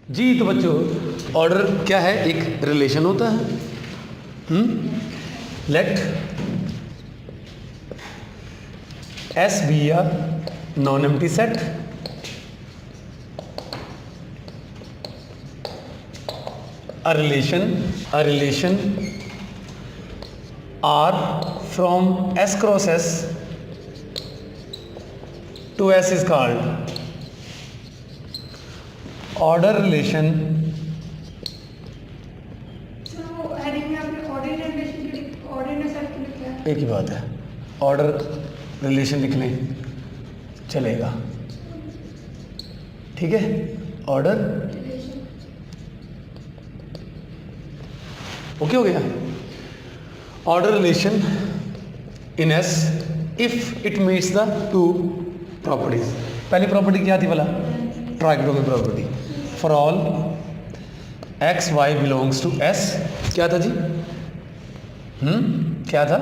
जी तो बच्चों ऑर्डर क्या है, एक रिलेशन होता है। Let S be a non empty set a relation R from S cross S to S is called order relation। एक ही बात है, ऑर्डर रिलेशन लिख लें चलेगा, ठीक है। ऑर्डर ओके हो गया। Order relation in S if it meets the two properties. पहली प्रॉपर्टी क्या थी भला? Trigonometric property. For all x y belongs to S, क्या था जी? क्या था?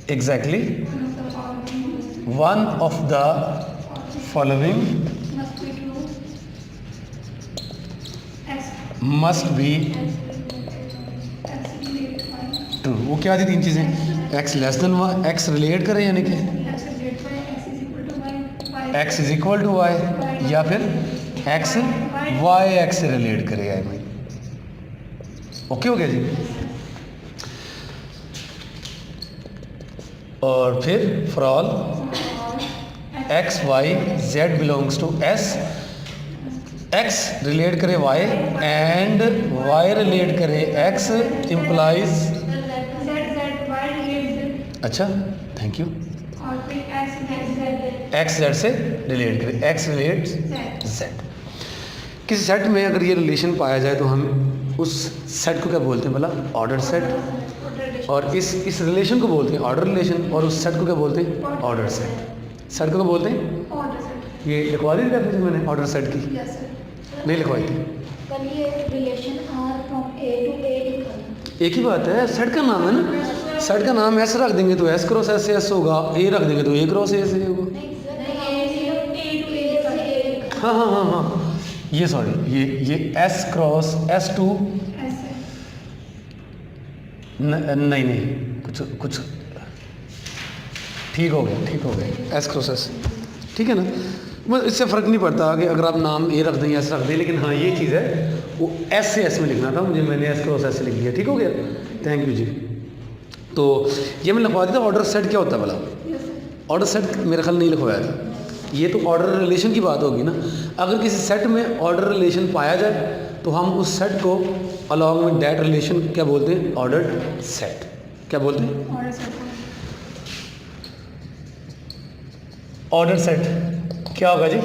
Exactly one of the following must be true. वो क्या थी तीन चीज़ें? X less than y, x relate करे यानी कि x is equal to y, या फिर एक्स वाई एक्स से रिलेट करे यार भाई। ओके हो गया जी। और फिर for all x y z belongs to S, x relate करे वाई एंड वाई रिलेट करे एक्स इम्प्लाइज, अच्छा थैंक यू, एक्स जेड से रिलेट करे, एक्स रिलेट जेड। किसी सेट में अगर ये रिलेशन पाया जाए तो हम उस सेट को क्या बोलते हैं भला? Order set. और इस रिलेशन को बोलते हैं ऑर्डर रिलेशन, और उस सेट को क्या बोलते हैं? Order set. सेट को क्या बोलते हैं? ये लिखवा दी डेफिनेशन मैंने ऑर्डर सेट की, नहीं लिखवाई थी। एक ही बात है, सेट का नाम है ना, सेट का नाम एस रख देंगे तो एस क्रॉस एस से एस होगा, ए रख देंगे तो ए क्रॉस ए से होगा। हाँ हाँ हाँ हाँ, ये सॉरी ये एस क्रॉस एस टू, नहीं नहीं कुछ कुछ ठीक हो गया एस क्रॉस एस, ठीक है ना। मतलब इससे फ़र्क नहीं पड़ता कि अगर आप नाम ए रख दें या एस रख दें, लेकिन हाँ ये चीज़ है वो एस से एस में लिखना था मुझे, मैंने एस क्रॉस एस से लिख दिया, ठीक हो गया, थैंक यू जी। तो ये मैं लिखवा दिया था। ऑर्डर सेट क्या होता है भला? ऑर्डर सेट मेरे ख्याल नहीं लिखवाया था। ये तो ऑर्डर रिलेशन की बात होगी ना। अगर किसी सेट में ऑर्डर रिलेशन पाया जाए तो हम उस सेट को अलॉन्ग विद दैट रिलेशन क्या बोलते हैं? Ordered set. क्या बोलते हैं? ऑर्डर सेट क्या होगा जी?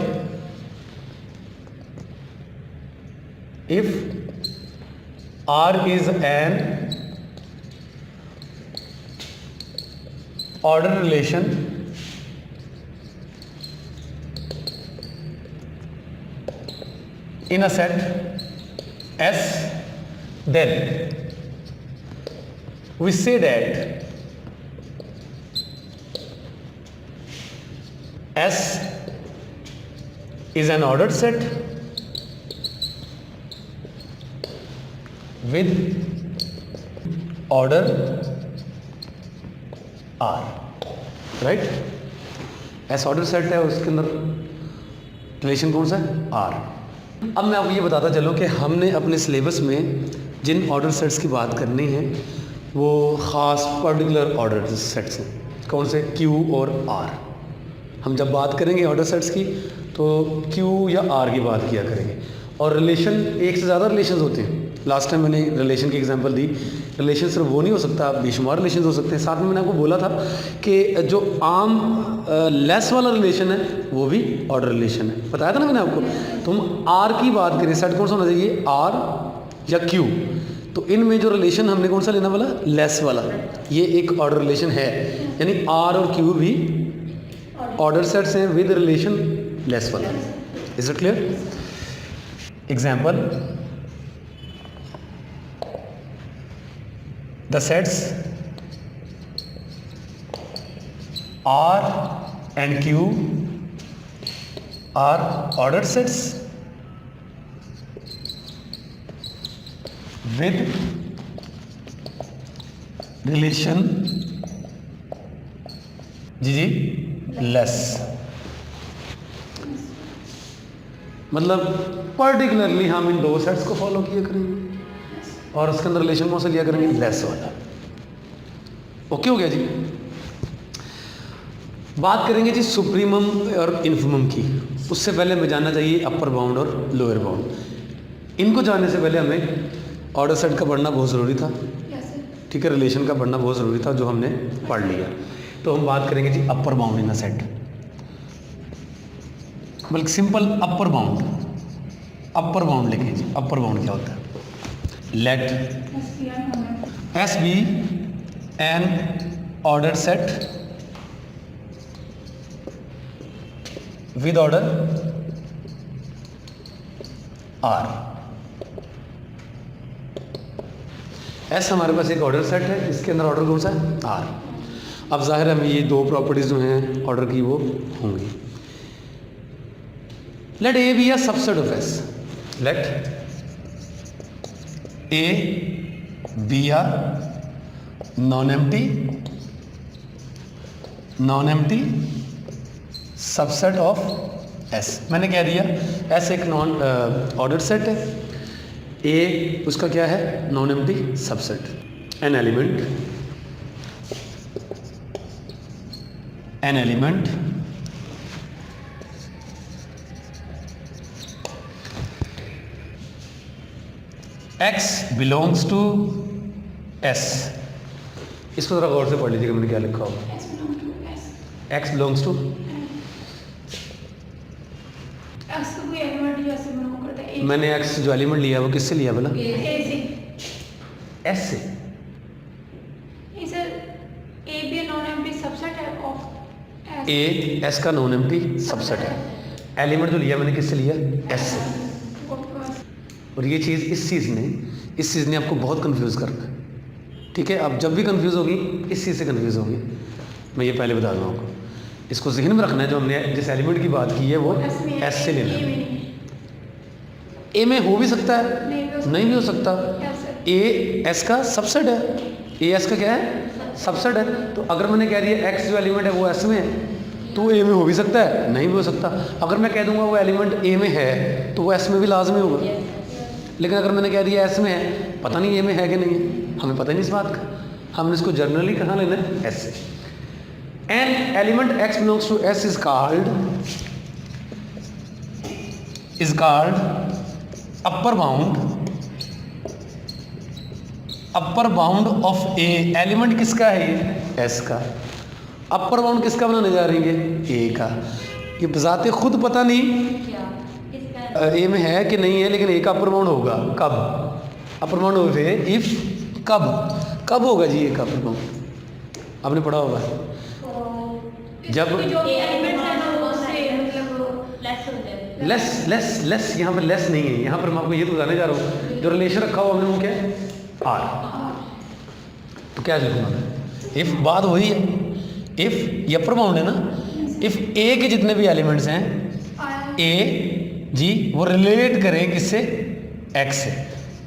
If R is an order relation in a set S, then we say that S is an ordered set with order R, right? S order set है, उसके अंदर रिलेशन कौन सा है? R। अब मैं आपको ये बताता चलूँ कि हमने अपने सिलेबस में जिन ऑर्डर सेट्स की बात करनी है वो ख़ास पर्टिकुलर ऑर्डर सेट्स हैं। कौन से? Q और R। हम जब बात करेंगे ऑर्डर सेट्स की तो Q या R की बात किया करेंगे। और रिलेशन, एक से ज़्यादा रिलेशन होते हैं। लास्ट टाइम मैंने रिलेशन की एग्जांपल दी। रिलेशन सिर्फ वो नहीं हो सकता, बेशुमार रिलेशन हो सकते हैं। साथ में मैंने आपको बोला था कि जो आम लेस वाला रिलेशन है वो भी ऑर्डर रिलेशन है, बताया था ना मैंने आपको। तो हम आर की बात करें, सेट कौन सा होना चाहिए? आर या क्यू। तो इनमें जो रिलेशन हमने कौन सा लेना वाला? लेस वाला। ये एक ऑर्डर रिलेशन है, यानी आर और क्यू भी ऑर्डर सेट्स हैं विद रिलेशन लेस वाला। Is it clear? Example, the sets R and Q are order sets with relation जी लेस, मतलब पर्टिकुलरली हम इन दो सेट्स को फॉलो किया करेंगे और उसके अंदर रिलेशन कौन सा लिया करेंगे, लेस वाला। ओके हो गया जी। बात करेंगे जी सुप्रीमम और इन्फिमम की। उससे पहले हमें जानना चाहिए अपर बाउंड और लोअर बाउंड। इनको जानने से पहले हमें ऑर्डर सेट का पढ़ना बहुत ज़रूरी था, ठीक है, रिलेशन का पढ़ना बहुत ज़रूरी था, जो हमने पढ़ लिया। तो हम बात करेंगे जी upper bound in a set, बल्कि simple upper bound. Upper bound लिखिए जी। अपर बाउंड क्या होता है? Let S be an order set with order R. S हमारे पास एक ऑर्डर सेट है, इसके अंदर ऑर्डर कौन सा है? आर। अब जाहिर है हमें ये दो प्रॉपर्टीज जो हैं ऑर्डर की वो होंगी। Let A be a subset of S. Let A be a non empty subset of S. मैंने कह दिया एस एक नॉन ऑर्डर सेट है, ए उसका क्या है? Non empty subset. An element x belongs to S. इसको जरा गौर से पढ़ लीजिएगा मैंने क्या लिखा होगा। एक्स बिलोंग्स टू, मैंने एक्स जो एलिमेंट लिया वो किससे लिया बोला? एस से। ए एस का नॉन एम्प्टी सबसेट है। एलिमेंट जो लिया मैंने किससे लिया? एस से। और ये चीज़ इस चीज़ ने आपको बहुत कंफ्यूज करना है, ठीक है। अब जब भी कंफ्यूज होगी इस चीज़ से कंफ्यूज होगी, मैं ये पहले बता दूँ आपको। इसको जहन में रखना है, जो हमने जिस एलिमेंट की बात की है वो एस से लेना है। ए में हो भी सकता है, नहीं भी हो सकता। ए एस का सबसेट है, ए एस का क्या है? सबसेट है। तो अगर मैंने कह दिया एक्स जो एलिमेंट है वो एस में है, तो ए में हो भी सकता है, नहीं भी हो सकता। अगर मैं कह दूंगा वो एलिमेंट ए में है तो वो एस में भी लाजमी होगा। लेकिन अगर मैंने कह दिया एस में है, पता नहीं ए में है कि नहीं है, हमें पता ही नहीं इस बात का। हमने इसको जनरली कहाँ लेना है? एस से। An element x belongs to S is called upper bound of A. Element किसका है? ये एस का। अपर बाउंड किसका बनाने जा रही है? ए का। ये बजाते खुद पता नहीं ए में है कि नहीं है, लेकिन ए का अपर बाउंड होगा। कब अपर बाउंड हो? इफ कब होगा जी ए का अपर बाउंड? आपने पढ़ा होगा जब लेस यहाँ पर लेस नहीं है। यहाँ पर मैं आपको ये तो बताने जा रहा हूँ, जो रिलेशन रखा हुआ हमने वो क्या है? आर। तो क्या लिखूंगा मैं? इफ बात वही है, इफ ये अपर बाउंड है ना, इफ ए के जितने भी एलिमेंट्स हैं ए जी वो रिलेट करें किससे? एक्स से।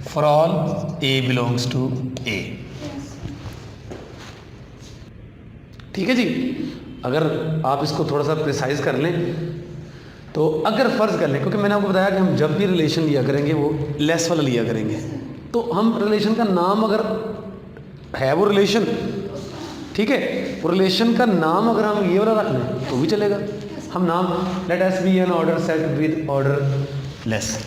For all a belongs to A. ठीक है जी। अगर आप इसको थोड़ा सा प्रिसाइज कर लें तो, अगर फ़र्ज़ कर लें, क्योंकि मैंने आपको बताया कि हम जब भी रिलेशन लिया करेंगे वो लेस वाला लिया करेंगे, तो हम रिलेशन का नाम अगर है वो रिलेशन, ठीक है, वो रिलेशन का नाम अगर हम ये वाला रख लें तो भी चलेगा। हम नाम let S be an order set with order less.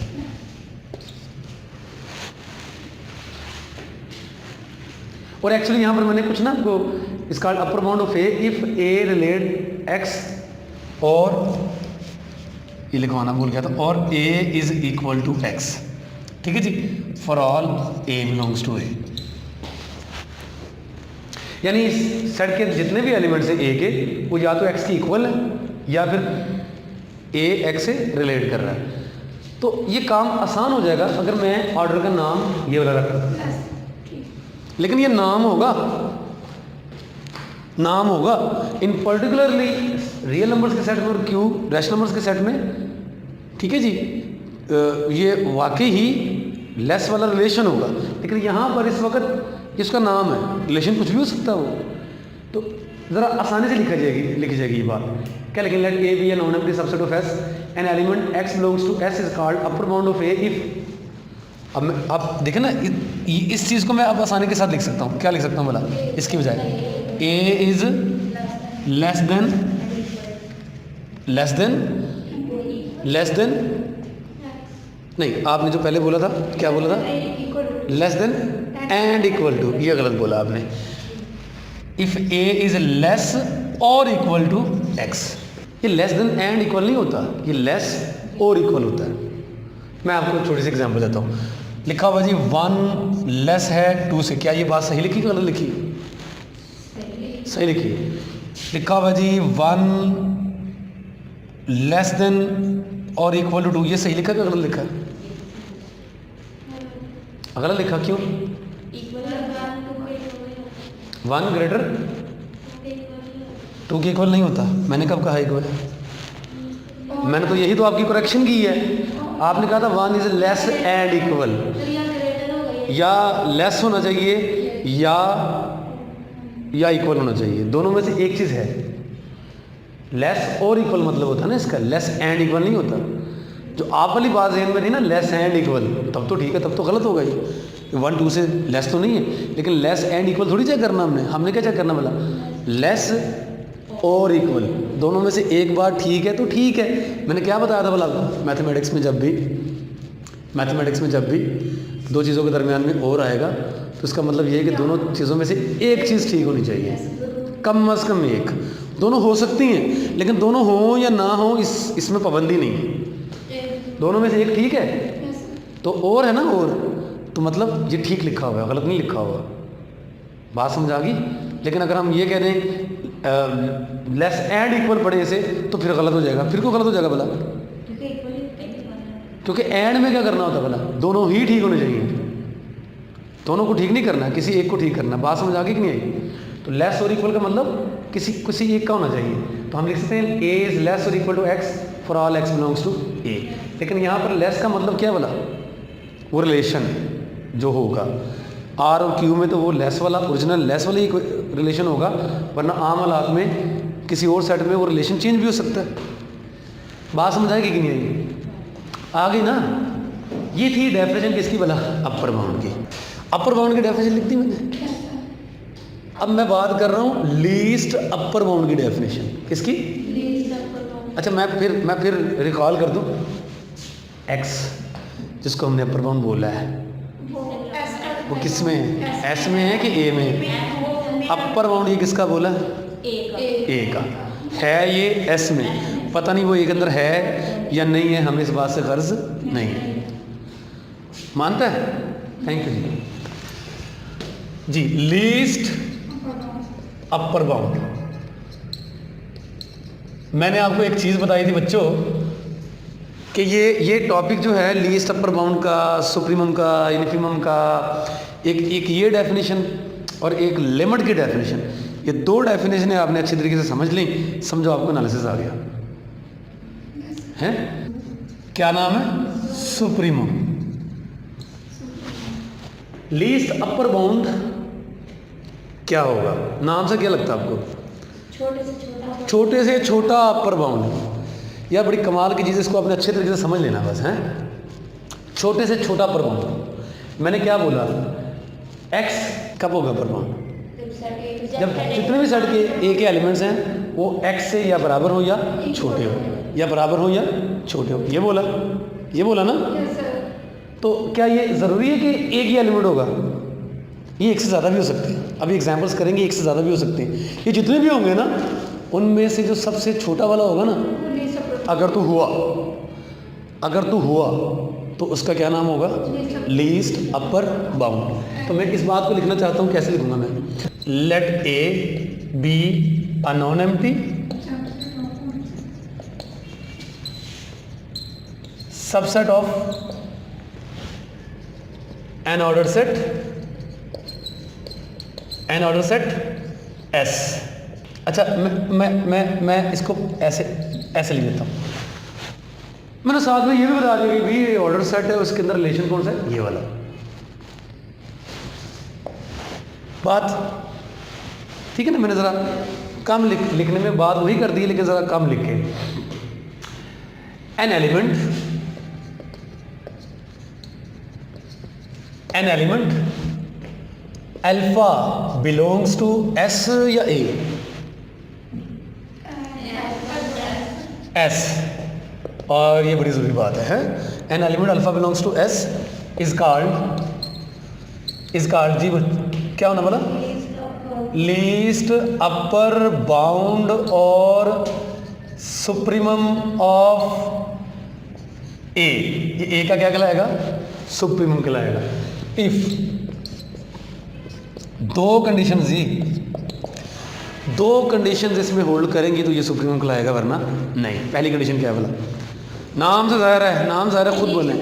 और एक्चुअली यहाँ पर मैंने कुछ ना आपको इसका upper bound of A if a relate x, और ये लिखवाना भूल गया था, और a is equal to x. ठीक है जी। For all a belongs to A, यानी इस सेट के जितने भी एलिमेंट्स हैं ए के, वो या तो एक्स के इक्वल है या फिर ए एक्स से रिलेट कर रहा है। तो ये काम आसान हो जाएगा अगर मैं ऑर्डर का नाम ये वाला रखूँ, लेकिन ये नाम होगा इन पर्टिकुलरली रियल नंबर्स के सेट में और क्यू रैशनल नंबर्स के सेट में ठीक है जी, ये वाकई ही लेस वाला रिलेशन होगा, लेकिन यहाँ पर इस वक्त इसका नाम है, रिलेशन कुछ भी हो सकता है वो, तो ज़रा आसानी से लिखी जाएगी ये बात। क्या लिखेंगे? Let A be a non empty subset of S, an element x belongs to S is called upper bound of A if. अब आप देखें ना, इस चीज़ को मैं अब आसानी के साथ लिख सकता हूँ। क्या लिख सकता हूँ बोला इसकी बजाय? ए इज़ लेस देन नहीं, आपने जो पहले बोला था, क्या बोला था? Less than and equal to, ये गलत बोला आपने। इफ ए इज लेस और इक्वल टू एक्स, ये लेस देन एंड इक्वल नहीं होता, ये लेस और इक्वल होता है। मैं आपको छोटी सी एग्जांपल देता हूँ। लिखा हुआ जी 1 लेस है 2 से, क्या ये बात सही लिखी गलत लिखी? सही लिखी। लिखा हुआ जी 1 लेस देन और इक्वल टू 2, ये सही लिखा क्या गलत लिखा? गलत लिखा, क्यों? 1 ग्रेटर 2 के इक्वल नहीं होता। मैंने कब कहा इक्वल? मैंने तो यही तो आपकी करेक्शन की है। आपने कहा था 1 इज लेस एंड इक्वल, या लेस होना चाहिए या इक्वल होना चाहिए, दोनों में से एक चीज़ है। लेस और इक्वल मतलब होता है ना इसका, लेस एंड इक्वल नहीं होता। जो आप वाली बात जहन में थी ना, लेस एंड इक्वल, तब तो ठीक है, तब तो गलत होगा ये। 1 2 से लेस तो नहीं है, लेकिन लेस एंड इक्वल थोड़ी चेक करना हमने क्या चेक करना बोला? लेस और इक्वल, दोनों में से एक बार ठीक है तो ठीक है। मैंने क्या बताया था बोला आपको? मैथमेटिक्स में जब भी 2 चीज़ों के दरमियान में और आएगा तो इसका मतलब ये है कि दोनों चीज़ों में से एक चीज़ ठीक होनी चाहिए, कम अज़ कम एक। दोनों हो सकती हैं, लेकिन दोनों हो या ना हो इसमें पाबंदी नहीं है। दोनों में से एक ठीक है तो और है ना, और तो मतलब ये ठीक लिखा हुआ है, गलत नहीं लिखा हुआ। बात समझ आ गई? लेकिन अगर हम ये कह दें लेस एंड इक्वल पढ़े इसे, तो फिर गलत हो जाएगा। फिर क्यों गलत हो जाएगा भला? क्योंकि एंड में क्या करना होता भला? दोनों ही ठीक होने चाहिए, दोनों को ठीक नहीं करना, किसी एक को ठीक करना। बात समझ आ गई कि नहीं आई? तो लेस और इक्वल का मतलब किसी एक का होना चाहिए। तो हम लिख सकते हैं ए इज़ लेस और equal to x for all x belongs to A. लेकिन यहाँ पर लेस का मतलब क्या बोला? वो रिलेशन जो होगा आर और क्यू में, तो वो लेस वाला, ओरिजिनल लेस वाला ही रिलेशन होगा, वरना आम हालात में किसी और सेट में वो रिलेशन चेंज भी हो सकता है। बात समझ आएगी कि नहीं आएगी? आ गई ना? ये थी डेफिनेशन किसकी भला? अपर बाउंड की। अपर बाउंड की डेफिनेशन लिख दी मैंने। अब मैं बात कर रहा हूँ लीस्ट अपर बाउंड की डेफिनेशन। किसकी? अच्छा, मैं फिर रिकॉल कर दूँ। एक्स जिसको हमने अपर बाउंड बोला है वो किस में है? एस में है कि ए में? अपर बाउंड ये किसका बोला? ए का है। ये एस में, पता नहीं वो ए के अंदर है या नहीं है, हमें इस बात से गर्ज नहीं है। मानता है? थैंक यू जी। लीस्ट अपर बाउंड, मैंने आपको एक चीज़ बताई थी बच्चों कि ये टॉपिक जो है लीस्ट अपर बाउंड का, सुप्रीमम का, इन्फीमम का, एक ये डेफिनेशन और एक लिमिट की डेफिनेशन, ये 2 डेफिनेशन आपने अच्छी तरीके से समझ ली, समझो आपको एनालिसिस आ गया है। क्या नाम है? सुप्रीमम। लीस्ट अपर बाउंड क्या होगा? नाम से क्या लगता है आपको? छोटे से छोटा अपर बाउंड। यह बड़ी कमाल की चीज़, इसको आपने अच्छे तरीके से समझ लेना बस, हैं? छोटे से छोटा अपर बाउंड। मैंने क्या बोला? एक्स कब होगा अपर बाउंड? जब जितने भी सेट के ए के एलिमेंट्स हैं वो एक्स से या बराबर हो या छोटे हो, या बराबर हो या छोटे हो। ये बोला ना? तो क्या ये ज़रूरी है कि एक ही एलिमेंट होगा? ये एक से ज़्यादा भी हो सकते हैं। अभी एग्जांपल्स करेंगे, एक से ज़्यादा भी हो सकते हैं। ये जितने भी होंगे ना, उनमें से जो सबसे छोटा वाला होगा ना, अगर तो हुआ तो उसका क्या नाम होगा? Least upper bound. तो मैं इस बात को लिखना चाहता हूँ, कैसे लिखूंगा मैं? Let A be a non empty subset of an order set S. अच्छा, मैं इसको ऐसे लिख देता हूँ। मैंने साथ में ये भी बता दिया कि भाई ये ऑर्डर सेट है, उसके अंदर रिलेशन कौन सा है, ये वाला। बात ठीक है ना। मैंने ज़रा कम लिखने में बात वही कर दी, लेकिन ज़रा कम लिखे। An element alpha belongs to S या ए? एस। और ये बड़ी ज़रूरी बात है। An element alpha belongs to S is called जी, क्या होना बोला? लीस्ट अपर बाउंड और सुप्रीमम ऑफ ए। ये ए का क्या कहलाएगा? सुप्रीमम कहलाएगा। इफ दो कंडीशन जी, दो कंडीशन इसमें होल्ड करेंगी तो ये सुप्रीमम कहलाएगा, वरना नहीं। पहली कंडीशन क्या बोला? नाम से ज़ाहिर है, नाम ज़ाहिर है, खुद बोलें।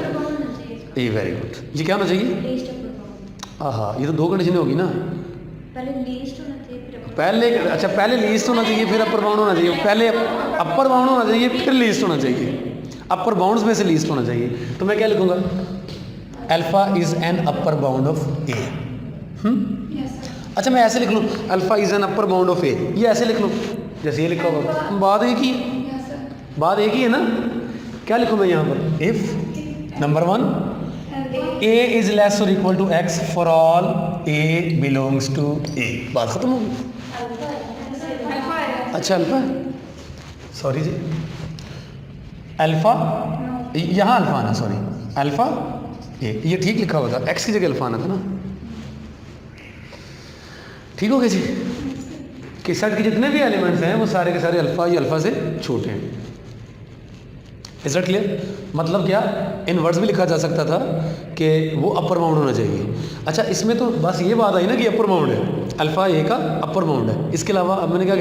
ए वेरी गुड जी। क्या होना चाहिए? हाँ, ये तो दो कंडीशन होगी ना। पहले लीस्ट होना चाहिए, पहले अच्छा, पहले लीस्ट होना चाहिए, फिर अपर बाउंड होना चाहिए। पहले अपर बाउंड होना चाहिए, फिर लीस्ट होना चाहिए। अपर बाउंड्स में से लीस्ट होना चाहिए। तो मैं क्या लिखूंगा? Alpha is an upper bound of A. अच्छा, मैं ऐसे लिख लूँ, alpha is an upper bound of A, ये ऐसे लिख लूँ जैसे ये लिखा होगा। बात एक ही है, बात एक ही है ना। क्या लिखूँ मैं यहाँ पर? If number 1 a is less और equal to x for all a belongs to A. बात खत्म होगी। अच्छा, अल्फा, सॉरी जी, अल्फा यहाँ अल्फा आना, सॉरी, अल्फा ए, ये ठीक लिखा हुआ था, एक्स की जगह अल्फा आना था ना। ठीक हो गया जी। कि सेट के जितने भी एलिमेंट्स हैं वो सारे के सारे अल्फा या अल्फा से छोटे हैं। Is that clear? मतलब क्या, इन वर्ड्स में लिखा जा सकता था कि वो अपर बाउंड होना चाहिए। अच्छा, इसमें तो बस ये बात आई ना कि अपर बाउंड है, अल्फा ए का अपर बाउंड है। इसके अलावा अब मैंने क्या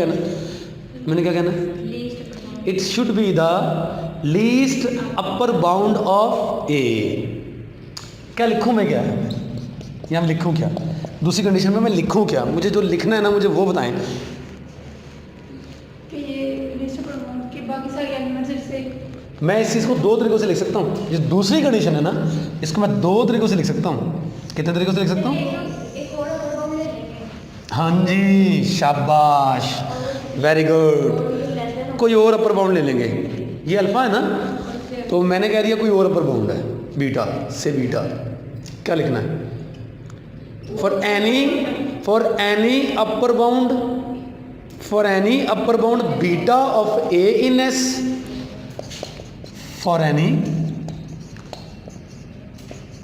कहना, it should be the least upper bound of A. क्या लिखूं मैं? क्या यहाँ लिखूं? क्या दूसरी कंडीशन में मैं लिखूं? क्या मुझे जो लिखना है ना, मुझे वो बताएं। कि ये लीस्ट अपर बाउंड के बाकी सारे एलिमेंट्स से मैं इस चीज़ को दो तरीक़ों से लिख सकता हूँ। जो दूसरी कंडीशन है ना, इसको मैं दो तरीक़ों से लिख सकता हूँ। कितने तरीक़ों से लिख सकता हूँ? एक और अपर बाउंड ले लेंगे। हाँ जी, शाबाश, वेरी गुड। कोई और अपर बाउंड ले लेंगे। ये अल्फा है ना, तो मैंने कह दिया कोई और अपर बाउंड है, बीटा से बीटा। क्या लिखना है? For any upper bound beta of A in S, for any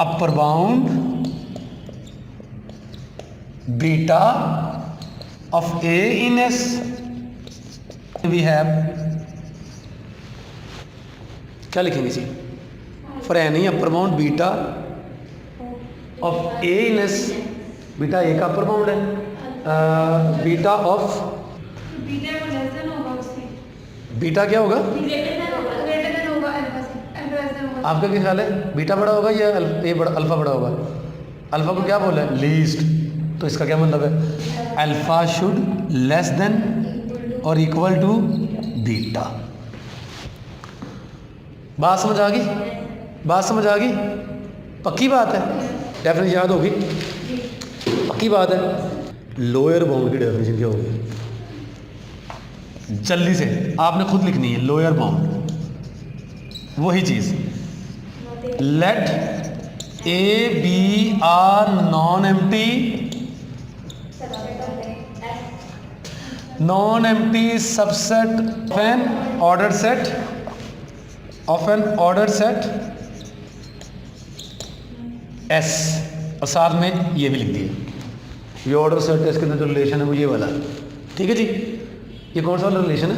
upper bound beta of A in S, we have, क्या लिखेंगे जी? For any upper bound beta of A in S, beta A का upper bound है, beta of beta को less than होगा उससे, beta क्या होगा? ग्रेटर देन होगा अल्फा से, अल्फा लेस देन होगा। आपका क्या ख्याल है? बीटा बड़ा होगा या ए बड़ा, अल्फा बड़ा होगा? अल्फा को क्या बोला है? लीस्ट। तो इसका क्या मतलब है? अल्फा शुड लेस देन और इक्वल टू बीटा। बात समझ आ गई? बात समझ आ गई? पक्की बात है, डेफिनेशन याद होगी, पक्की बात है। लोअर बाउंड की डेफिनेशन क्या होगी? जल्दी से आपने खुद लिखनी है। लोअर बाउंड वही चीज़, let A B are non empty subset of an order set S, और साथ में ये भी लिख दिए, ये ऑर्डर सेट है, इसके अंदर जो रिलेशन है वो ये वाला। ठीक है जी। ये कौन सा वाला रिलेशन है?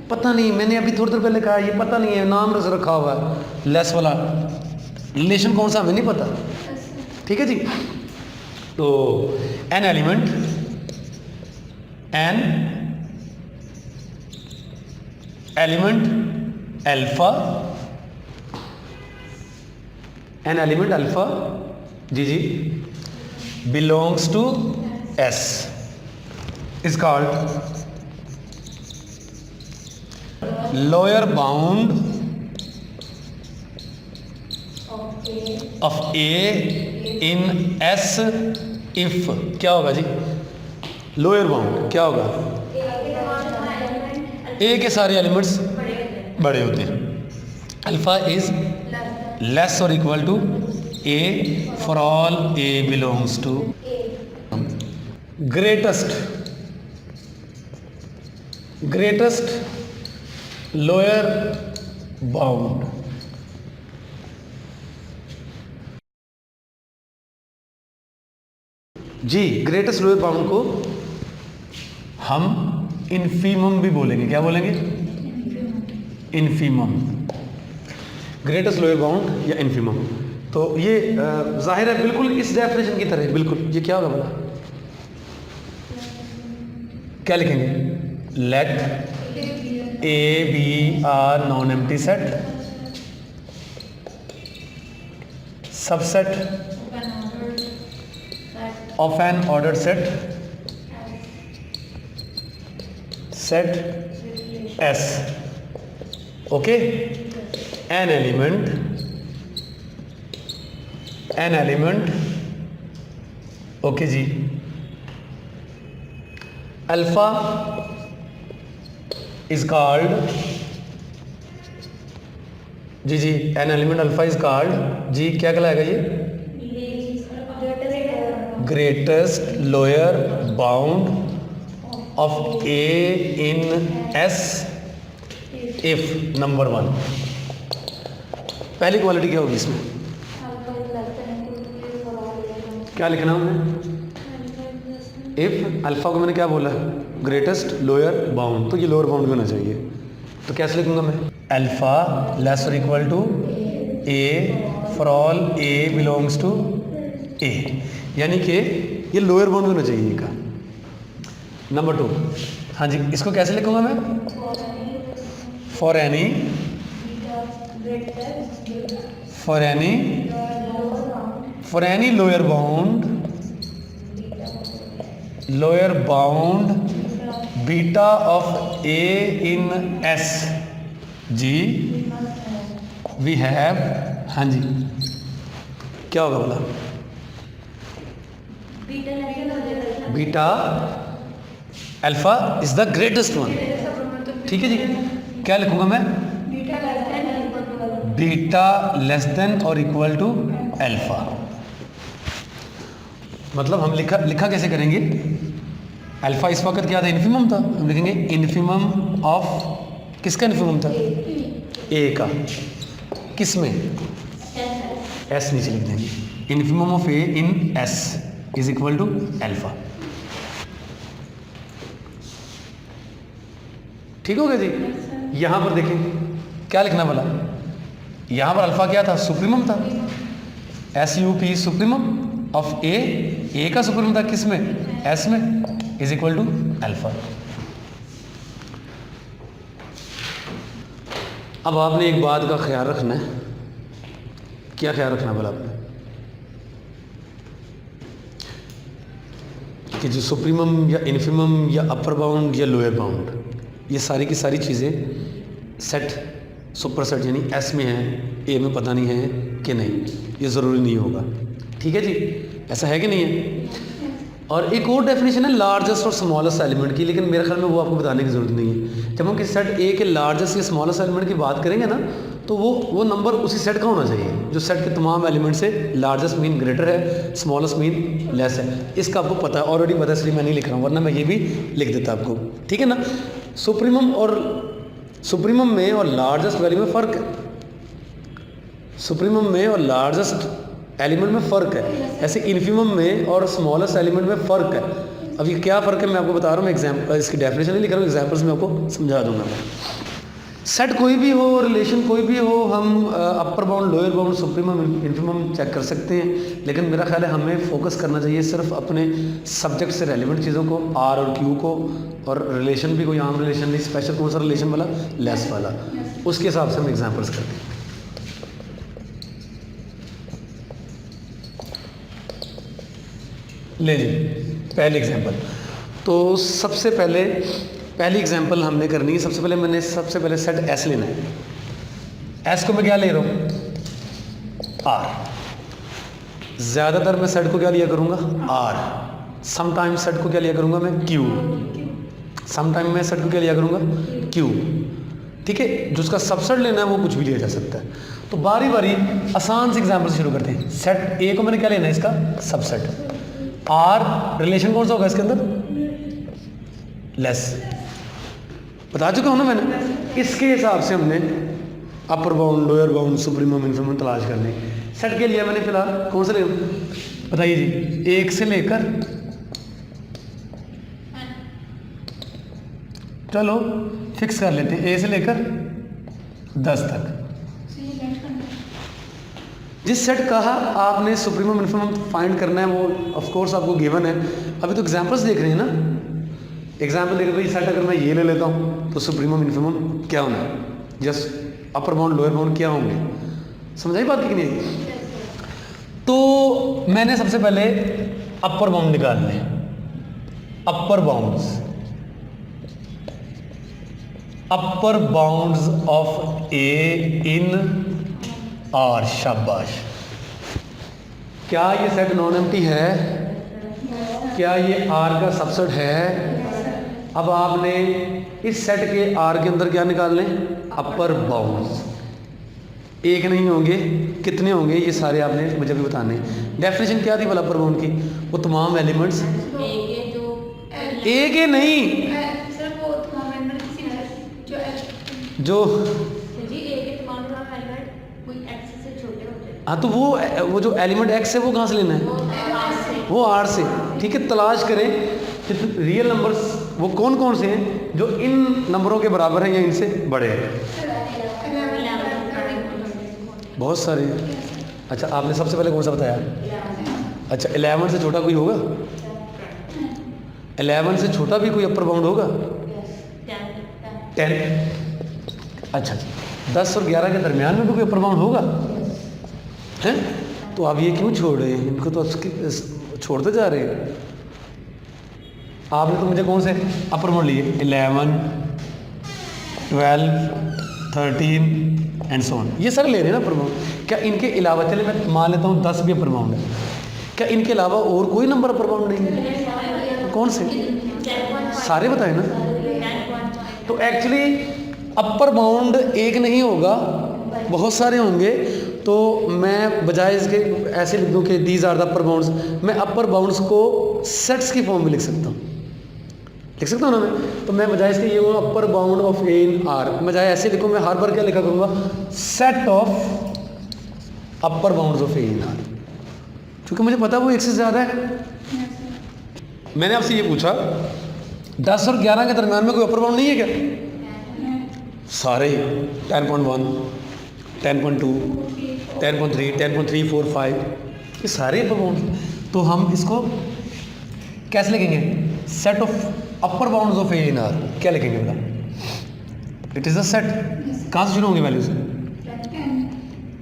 पता नहीं, मैंने अभी थोड़ी देर पहले कहा, ये पता नहीं है, नाम रखा हुआ है लेस वाला रिलेशन, कौन सा हमें नहीं पता। ठीक है जी। तो एन एलिमेंट अल्फा जी belongs to S is called lower bound of A in S if क्या होगा जी, लोअर बाउंड क्या होगा, ए के सारे एलिमेंट्स बड़े होते हैं, अल्फा इज लेस और equal to a for all a belongs to greatest lower bound, जी ग्रेटेस्ट लोअर बाउंड को हम इन्फीमम भी बोलेंगे, क्या बोलेंगे, इन्फीमम, ग्रेटेस्ट लोअर बाउंड या इन्फीमम। तो ये जाहिर है बिल्कुल इस डेफिनेशन की तरह, बिल्कुल ये क्या होगा बोला, क्या लिखेंगे, let A B are non empty set, subset of an ordered set S, okay, an element, okay जी, alpha is called, जी an element alpha is called, जी क्या कहलाएगा जी, greatest lower bound of A in S if number 1। पहली quality क्या होगी इसमें, क्या लिखना हमने, इफ अल्फा को मैंने क्या बोला, ग्रेटेस्ट लोअर बाउंड, तो ये लोअर बाउंड भी होना चाहिए, तो कैसे लिखूंगा मैं, अल्फा लेस और equal to a for all a belongs to A, यानी कि ये लोअर बाउंड होना चाहिए का। नंबर 2, हाँ जी, इसको कैसे लिखूंगा मैं, for any lower bound beta of A in S, जी वी हैव, हाँ जी क्या होगा बोला, beta alpha is the greatest one, ठीक है जी, क्या लिखूंगा मैं, बीटा लेस देन और इक्वल टू अल्फा, मतलब हम लिखा कैसे करेंगे, अल्फा इस वक्त क्या था, इन्फीमम था, हम लिखेंगे इन्फीमम ऑफ, किसका इन्फीमम था, ए का, किस में, एस नीचे लिख देंगे, infimum of A in S is equal to alpha, ठीक हो गया जी। यहां पर देखें क्या लिखना बोला, यहां पर अल्फा क्या था, सुप्रीमम था, S U P supremum of A का सुप्रीमम था किस में, एस में, इज इक्वल टू अल्फा। अब आपने एक बात का ख्याल रखना है, क्या ख्याल रखना बोला आपने, कि जो सुप्रीमम या इन्फीमम या अपर बाउंड या लोअर बाउंड, ये सारी की सारी चीज़ें सेट सुपर सेट यानी एस में है, ए में पता नहीं है कि नहीं, ये ज़रूरी नहीं होगा, ठीक है जी, ऐसा है कि नहीं है। और एक और डेफिनेशन है लार्जेस्ट और स्मॉलेस्ट एलिमेंट की, लेकिन मेरे ख्याल में वो आपको बताने की ज़रूरत नहीं है। जब हम किसी सेट ए के लार्जेस्ट या स्मॉलेस्ट एलिमेंट की बात करेंगे ना, तो वो नंबर उसी सेट का होना चाहिए जो सेट के तमाम एलिमेंट से लार्जेस्ट मीन ग्रेटर है, स्मॉलेस्ट मीन लेस है। इसका आपको पता है, ऑलरेडी पता है, इसलिए मैं नहीं लिख रहा हूँ, वरना मैं ये भी लिख देता आपको, ठीक है ना। सुप्रीमम में और लार्जेस्ट वैल्यू में फ़र्क है, सुप्रीमम में और लार्जेस्ट एलिमेंट में फ़र्क है, ऐसे इन्फीमम में और स्मॉलेस्ट एलिमेंट में फ़र्क है। अब ये क्या फ़र्क है मैं आपको बता रहा हूँ, मैं एग्जाम्पल, इसकी डेफिनेशन नहीं लिख रहा हूँ, एग्जाम्पल्स में आपको समझा दूंगा मैं। सेट कोई भी हो, रिलेशन कोई भी हो, हम upper bound, lower bound, supremum, infimum check कर सकते हैं, लेकिन मेरा ख्याल है हमें फोकस करना चाहिए सिर्फ अपने सब्जेक्ट से रेलिवेंट चीज़ों को, आर और क्यू को, और रिलेशन भी कोई आम रिलेशन नहीं, स्पेशल कौन सा रिलेशन वाला, लेस वाला, उसके हिसाब से हम एग्जाम्पल्स करते हैं। ले जी पहले एग्जाम्पल, तो सबसे पहले पहली एग्जांपल हमने करनी है। सबसे पहले सेट एस लेना है। एस को मैं क्या ले रहा हूँ? आर। ज़्यादातर मैं सेट को क्या लिया करूँगा? आर। समटाइम सेट को क्या लिया करूँगा मैं? क्यू। समटाइम मैं सेट को क्या लिया करूँगा? क्यू। ठीक है, जो उसका सबसेट लेना है वो कुछ भी लिया जा सकता है। तो बारी बारी आसान से एग्जाम्पल से शुरू करते हैं। सेट ए को मैंने क्या लेना है? इसका सबसेट। आर रिलेशन कौन सा होगा इसके अंदर? लेस। बता चुका हूँ ना मैंने। इसके हिसाब से हमने अपर bound, lower bound, supremum, infimum तलाश करने। सेट के लिए मैंने फिलहाल कौन सा ले, बताइए जी? 1 से लेकर, चलो फिक्स कर लेते हैं, ए से लेकर 10 तक। जिस सेट कहा आपने सुप्रीमम इन्फिमम फाइंड करना है वो ऑफ कोर्स आपको गिवन है। अभी तो एग्जांपल्स देख रहे हैं ना। एग्जांपल देख रहे भाई, सेट अगर मैं ये ले लेता हूँ तो सुप्रीमम इन्फिमम क्या होना है, जस्ट अपर बाउंड लोअर बाउंड क्या होंगे। समझाई बात कि नहीं? तो मैंने सबसे पहले अपर बाउंड निकालने। Upper bounds of A in R. शाबाश। क्या ये सेट नॉन एम्प्टी है? क्या ये आर का सबसेट है? अब आपने इस सेट के आर के अंदर क्या निकालने? Upper bounds. एक नहीं होंगे, कितने होंगे ये सारे आपने मुझे भी बताने। डेफिनेशन क्या थी भला अपर बाउंड की? वो तमाम एलिमेंट्स एक ही नहीं, जो हाँ, तो वो जो एलिमेंट एक्स है वो कहाँ से लेना है? वो आर से। ठीक है, तलाश करें रियल नंबर्स वो कौन कौन से हैं जो इन नंबरों के बराबर हैं या इनसे बड़े हैं। बहुत सारे हैं। अच्छा, आपने सबसे पहले कौन सा बताया? अच्छा, 11 से छोटा कोई होगा? 11 से छोटा भी कोई अपर बाउंड होगा? 10। अच्छा, 10 और 11 के दरमियान में भी कोई अपर बाउंड होगा? हैं? तो आप ये क्यों छोड़ रहे हैं? इनको तो छोड़ते जा रहे हैं। आपने तो मुझे कौन से अपर बाउंड लिए? 11, 12, 13 एंड सो ऑन। ये सारे ले रहे हैं ना अपर बाउंड। क्या इनके अलावा, चले मैं मान लेता हूँ 10 भी अपर बाउंड है, क्या इनके अलावा और कोई नंबर अपर बाउंड नहीं है? कौन से? सारे बताए ना। तो एक्चुअली अपर बाउंड एक नहीं होगा, बहुत सारे होंगे। तो मैं बजाय इसके ऐसे लिख दूँ कि these are the upper bounds, मैं अपर बाउंड्स को सेट्स की फॉर्म में लिख सकता हूँ। लिख सकता हूँ ना मैं? तो मैं बजाय इसके ये हूँ अपर bound of A in are, बजाय ऐसे लिखूँ मैं हर बार क्या लिखा करूँगा? Set of upper bounds of A in are. क्योंकि मुझे पता वो एक से ज़्यादा है। मैंने आपसे ये पूछा 10 और 11 के दरम्यान में कोई अपर बाउंड नहीं है क्या? सारे 10.1, 10.2, 10.3, 10.3, 4, 5, ये सारे अपर बाउंड। तो हम इसको कैसे लिखेंगे? Set of upper bounds of A in are. क्या लिखेंगे बेटा? It is a set. कहाँ से शुरू होंगे वैल्यूज?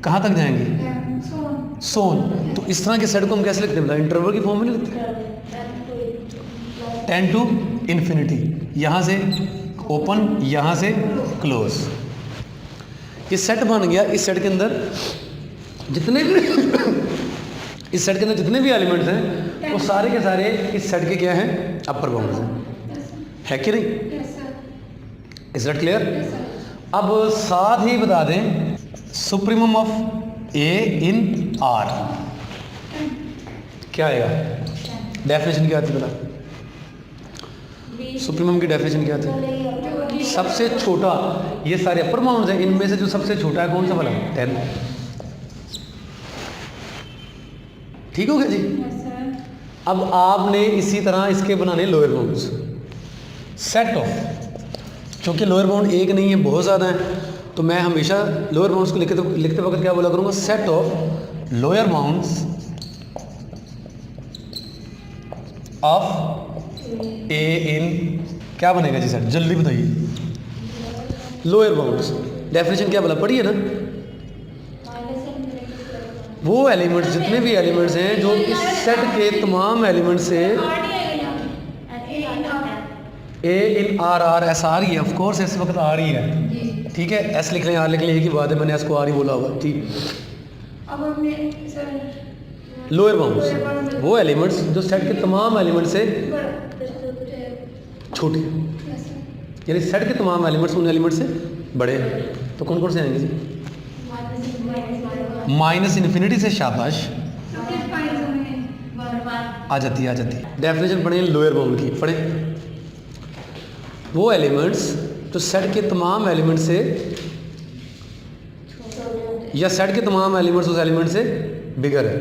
कहाँ तक जाएंगे? सोन। तो इस तरह के सेट को हम कैसे लिखते हैं बेटा? इंटरवल की फॉर्म में लिखते हैं। 10 टू इन्फिनिटी, यहाँ से ओपन, यहाँ से क्लोज। ये सेट बन गया। इस सेट के अंदर जितने इस सेट के अंदर जितने भी एलिमेंट्स हैं वो सारे के सारे इस सेट के क्या हैं? अपर बाउंड्स हैं। है कि नहीं? Is that clear? अब साथ ही बता दें supremum of A in are क्या आएगा? डेफिनेशन क्या आती बता? सुप्रीमम की डेफिनेशन क्या थी? सबसे छोटा। ये सारे अपर बाउंड्स हैं, इनमें से जो सबसे छोटा है कौन सा वाला? 10। ठीक हो गया जी? अब आपने इसी तरह इसके बनाने लोअर बाउंड्स। सेट ऑफ, क्योंकि लोअर बाउंड एक नहीं है, बहुत ज़्यादा है, तो मैं हमेशा लोअर बाउंड्स को लिखते वक्त क्या बोला करूँगा? Set of lower bounds of A in क्या बनेगा जी सर? जल्दी बताइए। लोअर बाउंड्स डेफिनेशन क्या बोला? पढ़िए ना। वो एलिमेंट्स, जितने भी एलिमेंट्स हैं जो इस सेट के तमाम एलिमेंट्स से ए इन आर आर एस आ रही है, ऑफ कोर्स इस वक्त आ रही है, जी। ठीक है, एस लिख लें आर लिख लें, एक ही बात है, मैंने एस को आर ही बोला होगा, ठीक। अब हमने सर लोअर बाउंड्स वो एलिमेंट्स जो सेट के तमाम एलिमेंट से छोटे, यानी सेट के तमाम एलिमेंट्स उन एलिमेंट से बड़े हैं। तो कौन कौन से आएंगे जी? माइनस इन्फिनिटी से शाबाश आ जाती है, आ जाती है। डेफिनेशन पढ़े लोअर बाउंड की, पढ़े वो एलिमेंट्स जो सेट के तमाम एलिमेंट से या सेट के तमाम एलिमेंट्स उस एलिमेंट से बिगर है,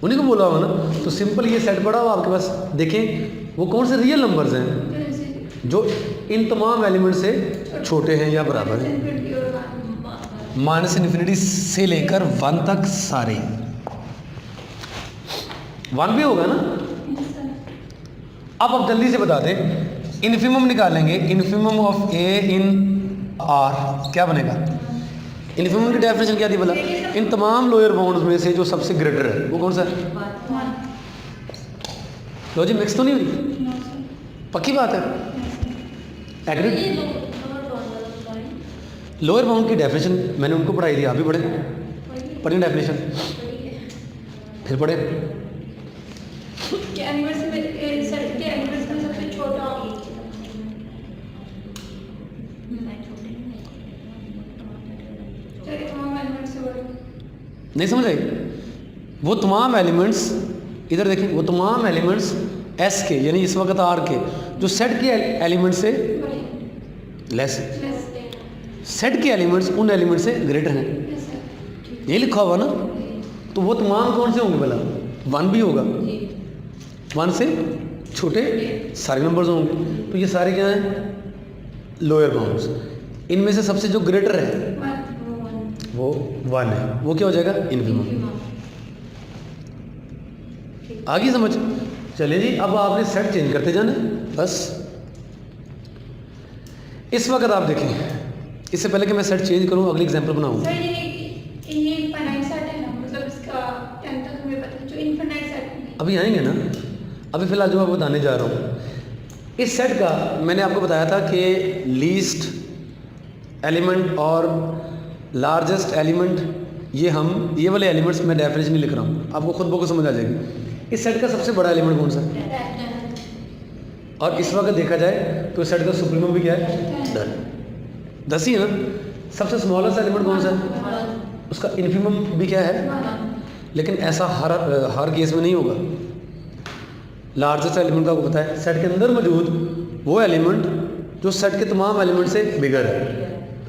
उन्हीं को बोला होगा ना। तो सिंपल ये सेट पड़ा हो आपके पास, देखें वो कौन से रियल नंबर्स हैं जो इन तमाम एलिमेंट से छोटे हैं या बराबर हैं। माइनस इन्फिनिटी से लेकर 1 तक सारे 1 भी होगा ना। अब जल्दी से बता दें, इन्फिमम निकालेंगे, infimum of A in are क्या बनेगा? इन्फिमम की डेफिनेशन क्या थी बोला? इन तमाम लोअर बाउंड्स में से जो सबसे ग्रेटर है वो कौन सा है? लो जी, मिक्स तो नहीं हुई, पक्की बात है, एग्री। लोअर बाउंड की डेफिनेशन मैंने उनको पढ़ाई थी, आप भी पढ़े, पढ़ी डेफिनेशन, फिर पढ़े। नहीं समझ आई? वो तमाम एलिमेंट्स, इधर देखें, वो तमाम एलिमेंट्स एस के यानी इस वक्त आर के जो सेट के एलिमेंट से लेस, सेट के एलिमेंट्स उन एलिमेंट से ग्रेटर हैं, ये लिखा हुआ ना। तो वो तमाम कौन से होंगे भला? 1 भी होगा, 1 से छोटे सारे नंबर्स होंगे। तो ये सारे क्या हैं? Lower bounds. इनमें से सबसे जो ग्रेटर है वो 1 है, वो क्या हो जाएगा? इन्फिमम। आगे समझ? चलिए जी, अब आपने सेट चेंज करते जाना बस। इस वक्त आप देखें, इससे पहले कि मैं सेट चेंज करूं, अगली एग्जांपल बनाऊं। सर ये इनफाइनाइट सेट है ना, मतलब इसका 10 तक हमें पता है, जो इनफाइनाइट सेट है। अभी आएंगे ना, अभी फिलहाल जो मैं बताने जा रहा हूँ इस सेट का, मैंने आपको बताया था कि लीस्ट एलिमेंट और लार्जेस्ट एलिमेंट, ये वाले एलिमेंट्स मैं डेफिनेशन नहीं लिख रहा हूँ, आपको खुद ब खुद समझ आ जाएगी। इस सेट का सबसे बड़ा एलिमेंट कौन सा है? और इस वक्त देखा जाए तो इस सेट का सुप्रीमम भी क्या है? 10 ही है ना। सबसे स्मॉलेस्ट एलिमेंट कौन सा है? उसका इन्फिमम भी क्या है? लेकिन ऐसा हर केस में नहीं होगा। लार्जेस्ट एलिमेंट का आपको पता है, सेट के अंदर मौजूद वो एलिमेंट जो सेट के तमाम एलिमेंट से बिगर है।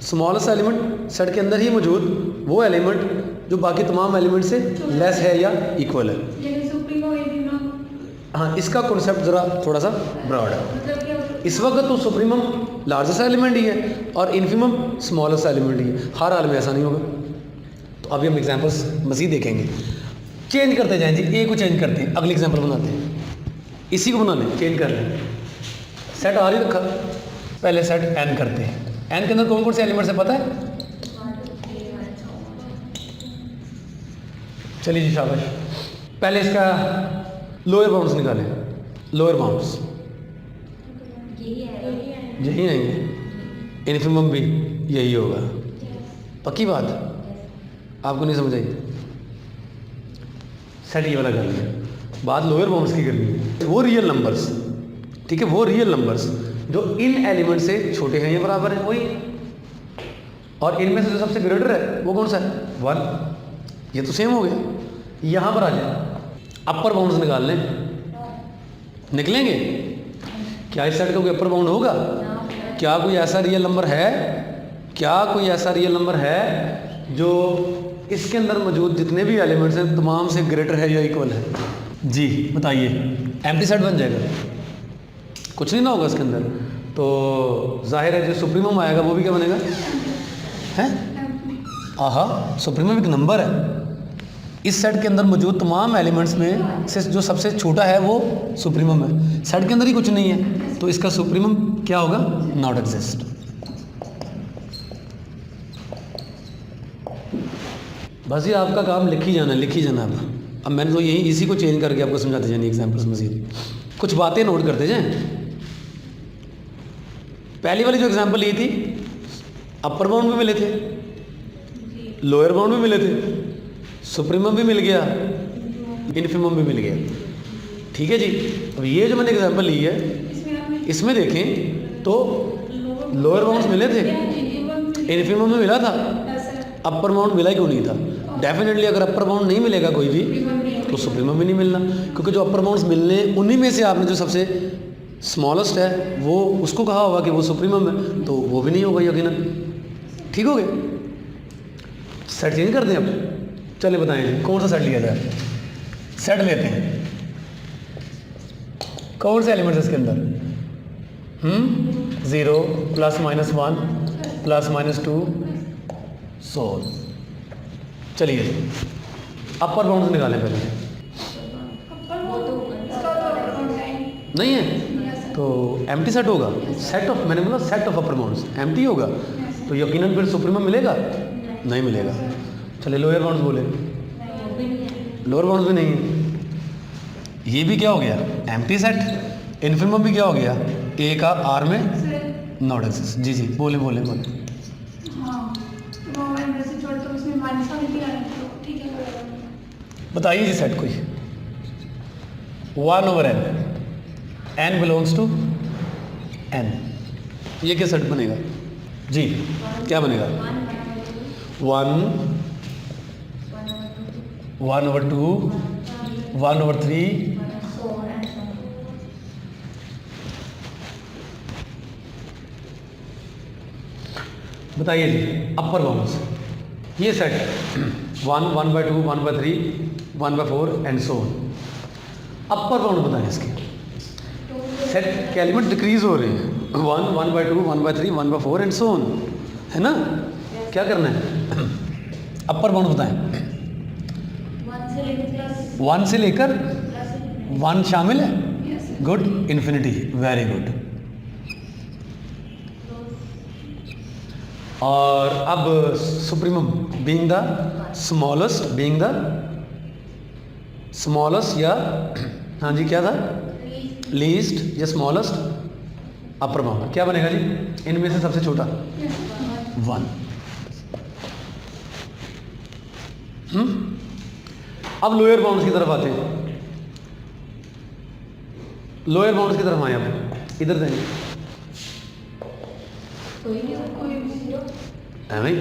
स्मॉलेस्ट एलिमेंट सेट के अंदर ही मौजूद वो एलिमेंट जो बाकी तमाम एलिमेंट से लेस है या इक्वल है। हाँ, इसका कॉन्सेप्ट ज़रा थोड़ा सा ब्रॉड है। इस वक्त तो सुप्रीमम लार्जेस्ट एलिमेंट ही है और इन्फिमम स्मॉलेस्ट एलिमेंट ही है, हर हाल में ऐसा नहीं होगा। तो अभी हम एग्जांपल्स मज़ीद देखेंगे, चेंज करते जाएं जी। ए को चेंज करते हैं, अगली एग्जांपल बनाते हैं, इसी को बना लें, चेंज कर लें। सेट आर ही रखा, पहले सेट एन करते हैं। एन के अंदर कौन कौन से एलिमेंट्स है पता है? चलिए जी, शाबाश। पहले इसका लोअर बाउंड्स निकालें। लोअर बाउंड्स यही आएंगे, इन्फिमम भी यही होगा, पक्की बात। आपको नहीं समझ आई? सेट ये वाला कर लिया, बात लोअर बाउंड्स की करनी है। वो रियल नंबर्स, ठीक है, वो रियल नंबर्स जो इन एलिमेंट से छोटे हैं या बराबर है वही, और इनमें से जो सबसे ग्रेटर है वो कौन सा है? 1। ये तो सेम हो गया। यहाँ पर आ जाए, अपर बाउंड्स निकाल लें, निकलेंगे क्या? इस सेट का कोई अपर बाउंड होगा? क्या कोई ऐसा रियल नंबर है? क्या कोई ऐसा रियल नंबर है जो इसके अंदर मौजूद जितने भी एलिमेंट्स हैं तमाम से ग्रेटर है या इक्वल है? जी बताइए। एम्प्टी सेट बन जाएगा, कुछ नहीं ना होगा इसके अंदर। तो जाहिर है जो सुप्रीमम आएगा वो भी क्या बनेगा? हैं? आहा, सुप्रीमम एक नंबर है। इस सेट के अंदर मौजूद तमाम एलिमेंट्स में से जो सबसे छोटा है वो सुप्रीमम है। सेट के अंदर ही कुछ नहीं है तो इसका सुप्रीमम क्या होगा? Not exist. बस ये आपका काम लिखी जाना, लिखी जाना। अब मैंने तो यही इसी को चेंज करके आपको समझाते जानी एग्जाम्पल्स मजीद। कुछ बातें नोट करते जाएं, पहली वाली जो एग्जांपल ली थी, अपर बाउंड भी मिले थे, लोअर बाउंड भी मिले थे, सुप्रीमम भी मिल गया, इन्फीमम भी मिल गया। ठीक है जी। अब ये जो मैंने एग्जांपल ली है, इसमें देखें तो लोअर बाउंड्स मिले थे, इन्फीमम में मिला था, अपर बाउंड मिला ही क्यों नहीं था? डेफिनेटली अगर अपर बाउंड नहीं मिलेगा कोई भी तो सुप्रीमम भी नहीं मिलना, क्योंकि जो अपर बाउंड्स मिलने उन्हीं में से आपने जो सबसे स्मॉलेस्ट है वो उसको कहा होगा कि वो सुप्रीमम है, तो वो भी नहीं होगा यकीनन। ठीक हो गए? सेट चेंज कर दें अब। चलिए बताएं जी कौन सा सेट लिया जाए। सेट लेते हैं, कौन से एलिमेंट्स इसके अंदर? 0 +-1 +-2 सो। चलिए अपर बाउंड्स निकालें पहले। नहीं है तो एम्प्टी सेट होगा। सेट ऑफ, मैंने बोला set of upper bounds empty होगा, तो यकीनन फिर सुप्रीमम मिलेगा? नहीं मिलेगा। चलिए लोअर बाउंड्स बोले, लोअर बाउंड्स भी नहीं है। ये भी क्या हो गया? Empty set. इन्फीमम भी क्या हो गया? ए का आर में नॉट एक्सिस्ट। जी जी बोले बोले बोले। बताइए जी सेट कोई। 1/n, n belongs to n, ये क्या सेट बनेगा जी? क्या बनेगा? 1, 1/2, 1/3। बताइए जी अपर बाउंड्स, ये set 1, 1/2, 1/3, 1/4 and so on. Upper bound बताएं इसके। सेट के एलिमेंट डिक्रीज हो रहे हैं, 1, 1/2, 1/3, 1/4 एंड सो ऑन, है ना? क्या करना है? अपर बाउंड बताएं। 1 से लेकर 1 शामिल है? गुड। Infinity, very good. और अब supremum being the smallest, being the smallest या हाँ जी क्या था? लीस्ट या स्मॉलेस्ट अपर बाउंड क्या बनेगा जी? इनमें से सबसे छोटा 1। अब लोअर बाउंड्स की तरफ आते हैं। लोअर बाउंड्स की तरफ आए, अब इधर देंगे है भाई,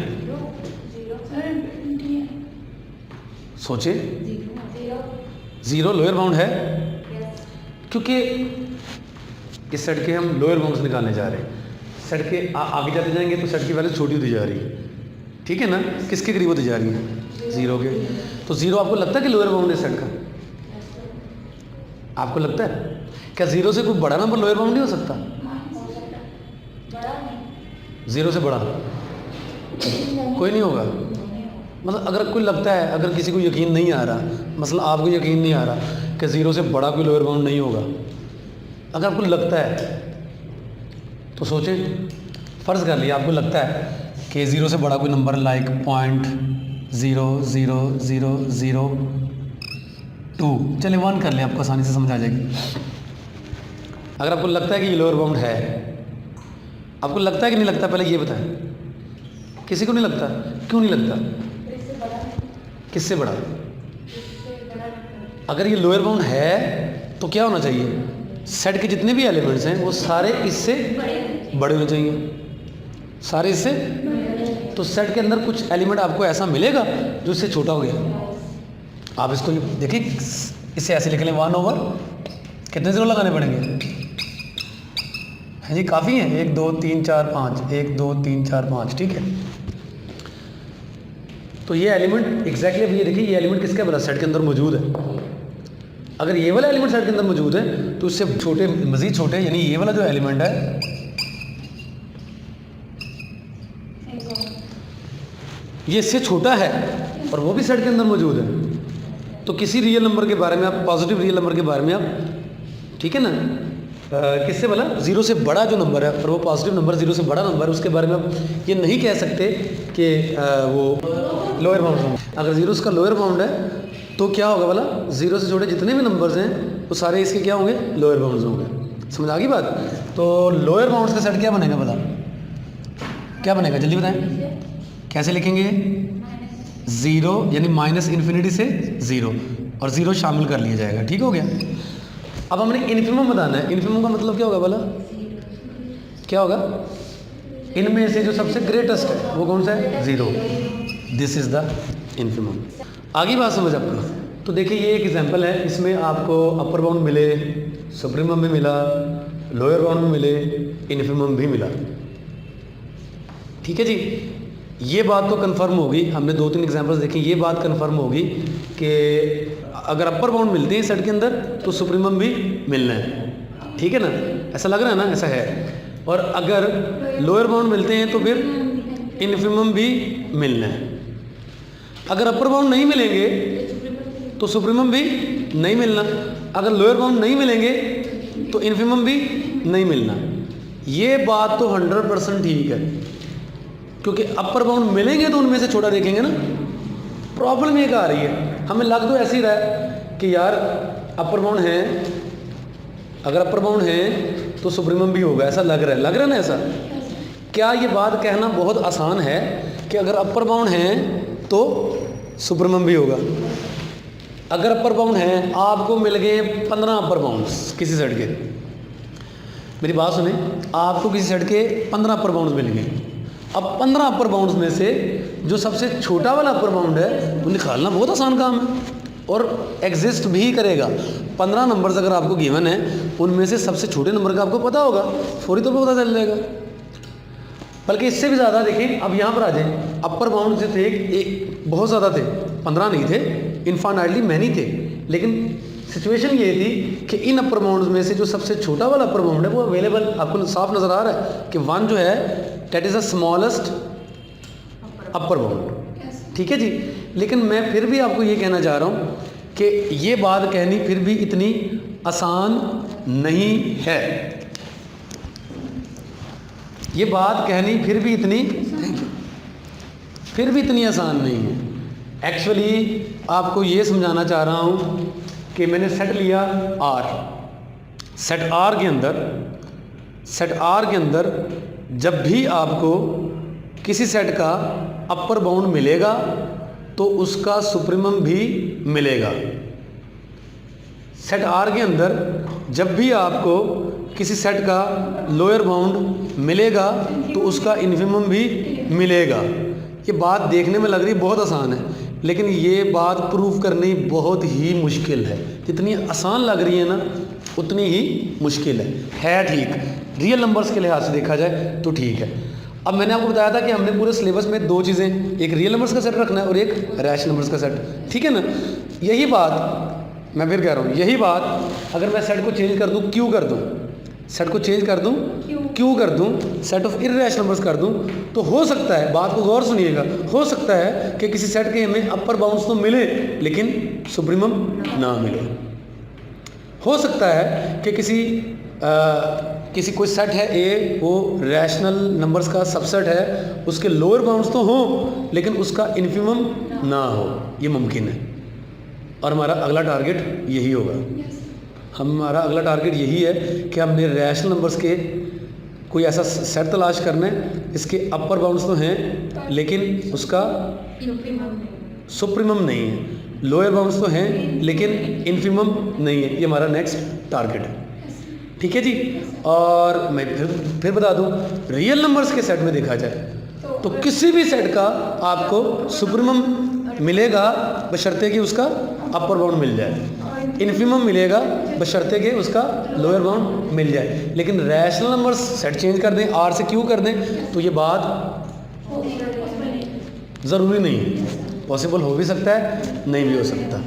सोचे। 0 लोअर बाउंड है, क्योंकि इस सेट के हम लोअर बाउंड्स निकालने जा रहे हैं। सेट के आगे जाते जाएंगे तो सेट की वैल्यू छोटी होती जा रही है, ठीक है ना? किसके करीब होती जा रही है? 0 के। तो 0 आपको लगता है कि लोअर बाउंड है सेट का? आपको लगता है? क्या 0 से कोई बड़ा नंबर लोअर बाउंड नहीं हो सकता? 0 से बड़ा कोई नहीं होगा। मतलब अगर कोई लगता है, अगर किसी को यकीन नहीं आ रहा, मतलब आपको यकीन नहीं आ रहा कि 0 से बड़ा कोई लोअर बाउंड नहीं होगा, अगर आपको लगता है तो सोचें। फ़र्ज़ कर लिया आपको लगता है कि 0 से बड़ा कोई नंबर लाइक 0.00002, चलिए 1 कर लिया, आपको आसानी से समझ आ जाएगी। अगर आपको लगता है कि ये लोअर बाउंड है, आपको लगता है कि नहीं लगता? पहले ये बताएं। किसी को नहीं लगता? क्यों नहीं लगता? किससे बड़ा? अगर ये लोअर बाउंड है तो क्या होना चाहिए? सेट के जितने भी एलिमेंट्स हैं वो सारे इससे बड़े होने चाहिए, सारे इससे। तो सेट के अंदर कुछ एलिमेंट आपको ऐसा मिलेगा जो इससे छोटा हो गया। आप इसको देखिए, इसे ऐसे लिख लें 1/, कितने 0 लगाने पड़ेंगे? हाँ जी काफ़ी है, 1 2 3 4 5, 1 2 3 4 5, ठीक है। तो ये एलिमेंट एग्जैक्टली अब ये देखिए, ये एलिमेंट किसका बना? सेट के अंदर मौजूद है। अगर ये वाला एलिमेंट सेट के अंदर मौजूद है तो इससे छोटे, मज़ीद छोटे, यानी ये वाला जो एलिमेंट है ये इससे छोटा है और वो भी सेट के अंदर मौजूद है, तो किसी रियल नंबर के बारे में आप, पॉजिटिव रियल नंबर के बारे में आप, ठीक है ना, किससे बोला? 0 से बड़ा जो नंबर है और वो पॉजिटिव नंबर 0 से बड़ा नंबर है, उसके बारे में आप ये नहीं कह सकते कि वो लोअर बाउंड है। अगर 0 उसका लोअर बाउंड है तो क्या होगा बोला? 0 से छोटे जितने भी नंबर्स हैं वो सारे इसके क्या होंगे? लोअर बाउंड्स होंगे। समझ आ गई बात। तो लोअर बाउंड्स का सेट क्या बनेगा बता, क्या बनेगा जल्दी बताएं, कैसे लिखेंगे? ज़ीरो यानी माइनस इन्फिनिटी से ज़ीरो, और ज़ीरो शामिल कर लिया जाएगा, ठीक हो गया। अब हमने इन्फिमम बताना है। इन्फिमम का मतलब क्या होगा बोला, क्या होगा? इनमें से जो सबसे ग्रेटेस्ट है वो कौन सा है? Zero. This is the infimum. आगे बात समझ आपको। तो देखिए ये एक एग्जांपल है, इसमें आपको अपर बाउंड मिले, सुप्रीमम भी मिला, लोअर बाउंड भी मिले, इन्फिमम भी मिला, ठीक है जी। ये बात तो कंफर्म होगी, हमने 2-3 एग्जांपल्स देखे, ये बात कंफर्म होगी कि अगर अपर बाउंड मिलते हैं सेट के अंदर तो सुप्रीमम भी मिलना है, ठीक है ना, ऐसा लग रहा है ना, ऐसा है। और अगर लोअर बाउंड मिलते हैं तो फिर इन्फिमम भी मिलना है। अगर अपर बाउंड नहीं मिलेंगे तो सुप्रीमम भी नहीं मिलना, अगर लोअर बाउंड नहीं मिलेंगे तो इन्फिमम भी नहीं मिलना। ये बात तो 100% ठीक है, क्योंकि अपर बाउंड मिलेंगे तो उनमें से छोटा देखेंगे ना। प्रॉब्लम ये आ रही है, हमें लग तो ऐसे ही रहा है कि यार अपर बाउंड है, अगर अपर बाउंड है तो सुप्रीमम भी होगा, ऐसा लग रहा है ना ऐसा। क्या ये बात कहना बहुत आसान है कि अगर अपर बाउंड है तो सुप्रीमम भी होगा? अगर अपर बाउंड है, आपको मिल गए 15 अपर बाउंड्स किसी सेट के, मेरी बात सुने, आपको किसी सेट के 15 अपर बाउंड्स मिल गए। अब 15 अपर बाउंड्स में से जो सबसे छोटा वाला अपर बाउंड है वो निकालना बहुत आसान काम है, और एग्जिस्ट भी करेगा। 15 नंबर्स अगर आपको गिवन है, उनमें से सबसे छोटे नंबर का आपको पता होगा, फौरी तौर पर पता चल जाएगा। बल्कि इससे भी ज़्यादा देखें, अब यहाँ पर आ जाए, अपर बाउंड जो थे एक बहुत ज़्यादा थे, 15 नहीं थे, इनफाइनाइटली मैनी थे, लेकिन सिचुएशन ये थी कि इन अपर बाउंड्स में से जो सबसे छोटा वाला अपर बाउंड है वो अवेलेबल आपको साफ नज़र आ रहा है कि 1 जो है that is the smallest upper bound, ठीक है जी। लेकिन मैं फिर भी आपको ये कहना चाह रहा हूँ कि ये बात कहनी फिर भी इतनी आसान नहीं है, ये बात कहनी फिर भी इतनी आसान नहीं है। एक्चुअली आपको ये समझाना चाह रहा हूँ कि मैंने सेट लिया R, सेट R के अंदर जब भी आपको किसी सेट का अपर बाउंड मिलेगा तो उसका सुप्रीमम भी मिलेगा। सेट R के अंदर जब भी आपको किसी सेट का लोअर बाउंड मिलेगा तो उसका इन्फिमम भी मिलेगा। ये बात देखने में लग रही बहुत आसान है, लेकिन ये बात प्रूफ करनी बहुत ही मुश्किल है। जितनी आसान लग रही है ना उतनी ही मुश्किल है ठीक। रियल नंबर्स के लिहाज से देखा जाए तो ठीक है। अब मैंने आपको बताया था कि हमने पूरे सिलेबस में 2 चीज़ें, एक रियल नंबर्स का सेट रखना है और एक रैश नंबर्स का सेट, ठीक है ना। यही बात मैं फिर कह रहा हूँ, यही बात अगर मैं सेट को चेंज कर दूँ, क्यों कर दूँ, सेट को चेंज कर दूँ, क्यों कर दूँ, सेट ऑफ इर्रेशनल नंबर्स कर दूँ, तो हो सकता है, बात को गौर सुनिएगा, हो सकता है कि किसी सेट के हमें अपर बाउंड्स तो मिले लेकिन सुप्रीमम ना मिले। हो सकता है कि किसी कोई सेट है ए, वो रैशनल नंबर्स का सबसेट है, उसके लोअर बाउंड्स तो हों लेकिन उसका इन्फिमम ना हो, ये मुमकिन है। और हमारा अगला टारगेट यही होगा, हमारा अगला टारगेट यही है कि हमने रैशनल नंबर्स के कोई ऐसा सेट तलाश करना है इसके अपर बाउंड्स तो हैं लेकिन उसका सुप्रीमम नहीं है, लोअर बाउंड्स तो हैं लेकिन इन्फिमम नहीं है। ये हमारा नेक्स्ट टारगेट है, ठीक है जी। और मैं फिर बता दूं, रियल नंबर्स के सेट में देखा जाए तो किसी भी सेट का आपको सुप्रीमम मिलेगा बशर्ते कि उसका अपर बाउंड मिल जाए, इन्फिमम मिलेगा बशर्ते कि उसका लोअर बाउंड मिल जाए। लेकिन रैशनल नंबर्स सेट चेंज कर दें, R से Q कर दें, तो ये बात ज़रूरी नहीं है, पॉसिबल हो भी सकता है, नहीं भी हो सकता।